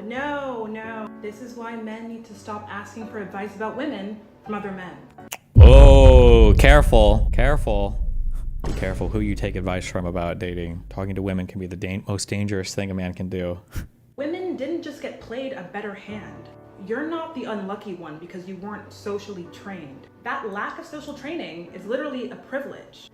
No. This is why men need to stop asking for advice about women from other men. Oh, careful. Be careful who you take advice from about dating. Talking to women can be the most dangerous thing a man can do. Women didn't just get played a better hand. You're not the unlucky one because you weren't socially trained. That lack of social training is literally a privilege.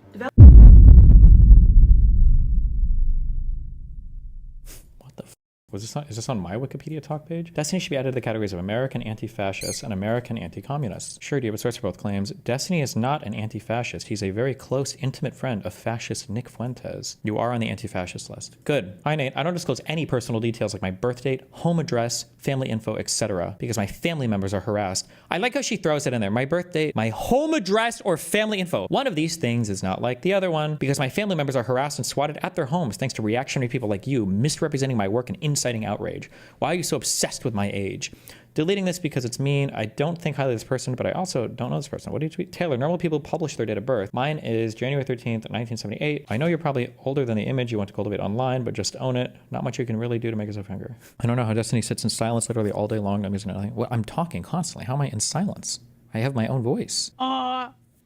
Is this on my Wikipedia talk page? Destiny should be added to the categories of American anti-fascists and American anti-communists. Sure, do you have a source for both claims? Destiny is not an anti-fascist. He's a very close, intimate friend of fascist Nick Fuentes. You are on the anti-fascist list. Good. Hi, Nate. I don't disclose any personal details like my birth date, home address, family info, etc. because my family members are harassed. I like how she throws it in there. My birth date, my home address, or family info. One of these things is not like the other one because my family members are harassed and swatted at their homes thanks to reactionary people like you misrepresenting my work and inciting outrage. Why are you so obsessed with my age? Deleting this because it's mean. I don't think highly of this person, but I also don't know this person. What do you tweet? Taylor, normal people publish their date of birth. Mine is January 13th, 1978. I know you're probably older than the image you want to cultivate online, but just own it. Not much you can really do to make yourself younger. I don't know how Destiny sits in silence literally all day long. I'm using nothing. Well, I'm talking constantly. How am I in silence? I have my own voice.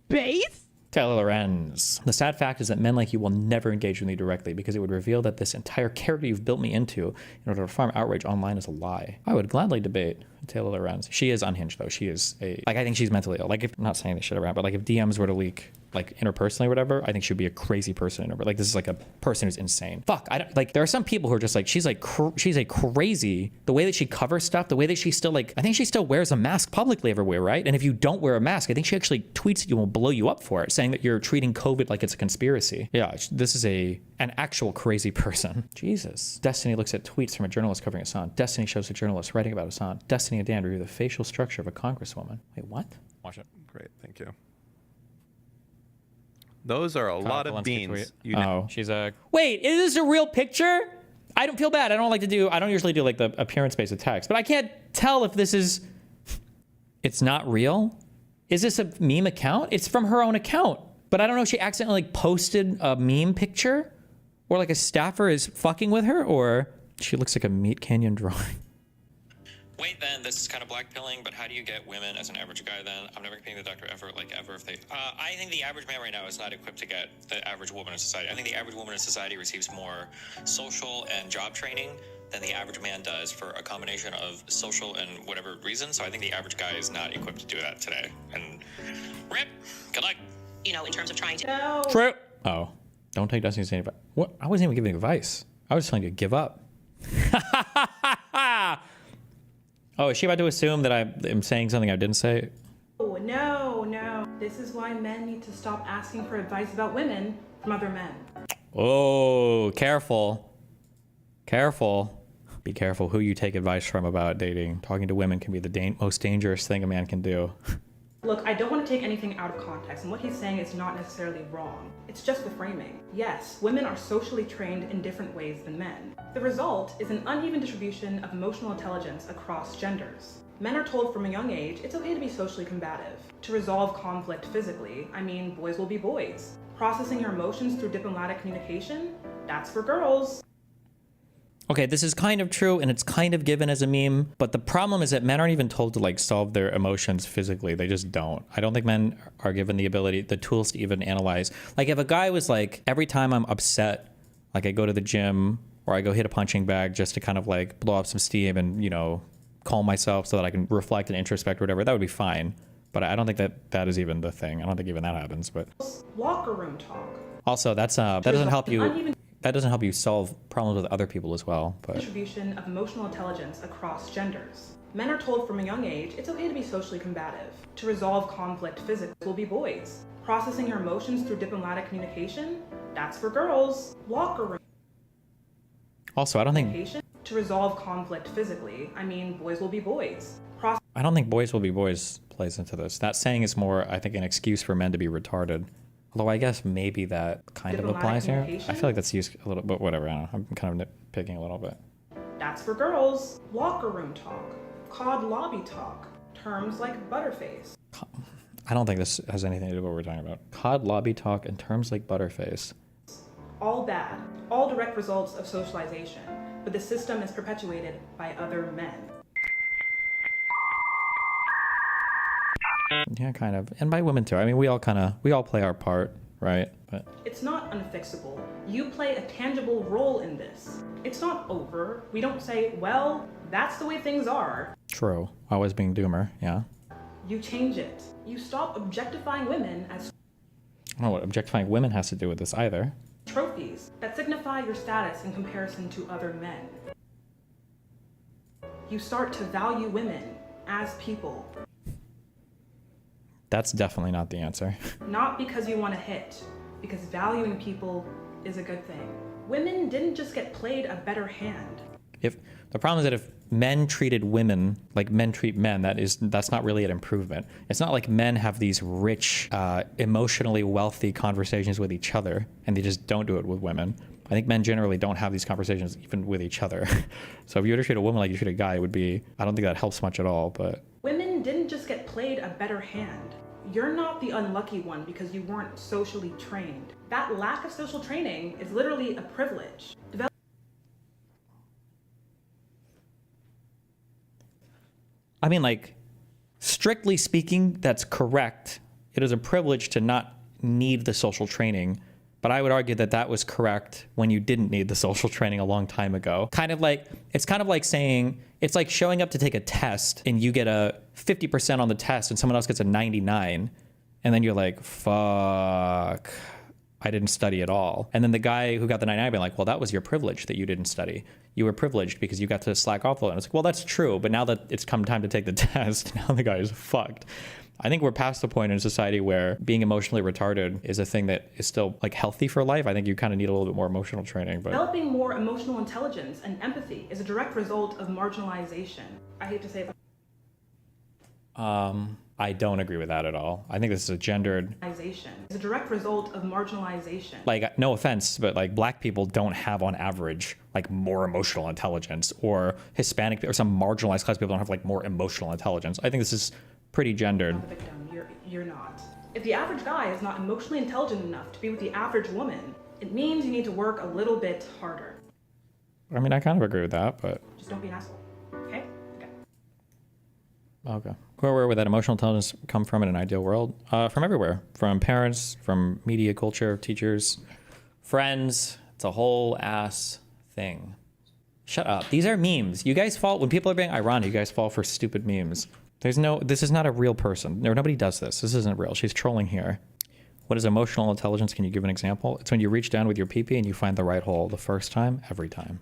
Base? Taylor Lorenz. The sad fact is that men like you will never engage with me directly because it would reveal that this entire character you've built me into in order to farm outrage online is a lie. I would gladly debate Taylor Lorenz. She is unhinged though. She is I think she's mentally ill. Like, if I'm not saying this shit around, but like if DMs were to leak like interpersonally or whatever, I think she'd be a crazy person. Like, this is like a person who's insane. Fuck, I don't, like, there are some people who are just like, she's a crazy, the way that she covers stuff, the way that she still like, I think she still wears a mask publicly everywhere, right? And if you don't wear a mask, I think she actually tweets at you and will blow you up for it, saying that you're treating COVID like it's a conspiracy. Yeah, this is an actual crazy person. Jesus. Destiny looks at tweets from a journalist covering Hassan. Destiny shows a journalist writing about Hassan. Destiny and Dan review the facial structure of a congresswoman. Wait, what? Watch it. Great, thank you. Those are a lot of beans. She's a... Wait, is this a real picture? I don't feel bad. I don't usually do like the appearance-based attacks, but I can't tell if this is... It's not real? Is this a meme account? It's from her own account, but I don't know if she accidentally like posted a meme picture or like a staffer is fucking with her or she looks like a Meat Canyon drawing. Wait, then, this is kind of blackpilling, but how do you get women as an average guy then? I'm never paying the doctor ever if they... I think the average man right now is not equipped to get the average woman in society. I think the average woman in society receives more social and job training than the average man does for a combination of social and whatever reason. So I think the average guy is not equipped to do that today. And rip, good luck. You know, in terms of trying to... No. True. Oh, don't take Destiny's advice. What? I wasn't even giving advice. I was telling you to give up. Oh, is she about to assume that I am saying something I didn't say? Oh, no. This is why men need to stop asking for advice about women from other men. Oh, careful. Be careful who you take advice from about dating. Talking to women can be the most dangerous thing a man can do. Look, I don't want to take anything out of context, and what he's saying is not necessarily wrong. It's just the framing. Yes, women are socially trained in different ways than men. The result is an uneven distribution of emotional intelligence across genders. Men are told from a young age it's okay to be socially combative. To resolve conflict physically, I mean, boys will be boys. Processing your emotions through diplomatic communication, that's for girls. Okay, this is kind of true and it's kind of given as a meme, but the problem is that men aren't even told to like solve their emotions physically. They just don't. I don't think men are given the ability, the tools to even analyze. Like if a guy was like, every time I'm upset, like I go to the gym or I go hit a punching bag just to kind of like blow up some steam and, you know, calm myself so that I can reflect and introspect or whatever, that would be fine. But I don't think that that is even the thing. I don't think even that happens, but. Locker room talk. Also, that doesn't help you. That doesn't help you solve problems with other people as well. But. Distribution of emotional intelligence across genders. Men are told from a young age it's okay to be socially combative. To resolve conflict physically will be boys. Processing your emotions through diplomatic communication, that's for girls. Locker room. Also, I don't think... To resolve conflict physically, I mean, boys will be boys. I don't think boys will be boys plays into this. That saying is more, I think, an excuse for men to be retarded. Although I guess maybe that kind of applies here. I feel like that's used a little, but whatever. I don't know. I'm kind of nitpicking a little bit. That's for girls. Locker room talk. COD lobby talk. Terms like butterface. I don't think this has anything to do with what we're talking about. COD lobby talk and terms like butterface. All bad. All direct results of socialization. but the system is perpetuated by other men. Yeah, kind of. And by women too. I mean, we all play our part, right? But it's not unfixable. You play a tangible role in this. It's not over. We don't say, well, that's the way things are. True. Always being doomer, yeah. You change it. You stop objectifying women as I don't know what objectifying women has to do with this either. trophies that signify your status in comparison to other men. You start to value women as people. That's definitely not the answer. Not because you want to hit, because valuing people is a good thing. Women didn't just get played a better hand. If the problem is that if men treated women like men treat men, that's not really an improvement. It's not like men have these rich, emotionally wealthy conversations with each other, and they just don't do it with women. I think men generally don't have these conversations even with each other. So if you were to treat a woman like you treat a guy, I don't think that helps much at all, but. Women didn't just get played a better hand. You're not the unlucky one because you weren't socially trained. That lack of social training is literally a privilege. I mean, like, strictly speaking, that's correct. It is a privilege to not need the social training. But I would argue that that was correct when you didn't need the social training a long time ago. It's kind of like saying, it's like showing up to take a test and you get a 50% on the test and someone else gets a 99. And then you're like, fuck, I didn't study at all. And then the guy who got the 99 being like, well, that was your privilege that you didn't study. You were privileged because you got to slack off a little. And it's like, well, that's true. But now that it's come time to take the test, now the guy is fucked. I think we're past the point in society where being emotionally retarded is a thing that is still like healthy for life. I think you kind of need a little bit more emotional training. But developing more emotional intelligence and empathy is a direct result of marginalization. I hate to say it. I don't agree with that at all. I think this is a gendered. Is a direct result of marginalization. Like, no offense, but like black people don't have on average like more emotional intelligence, or Hispanic or some marginalized class people don't have like more emotional intelligence. I think this is pretty gendered. Not the victim. You're not. If the average guy is not emotionally intelligent enough to be with the average woman, it means you need to work a little bit harder. I mean, I kind of agree with that, but just don't be an asshole. Okay? Okay. Where would that emotional intelligence come from in an ideal world? From everywhere. From parents, from media, culture, teachers, friends. It's a whole ass thing. Shut up. These are memes. You guys fall, when people are being ironic, you guys fall for stupid memes. This is not a real person. Nobody does this. This isn't real. She's trolling here. What is emotional intelligence? Can you give an example? It's when you reach down with your pee-pee and you find the right hole the first time, every time.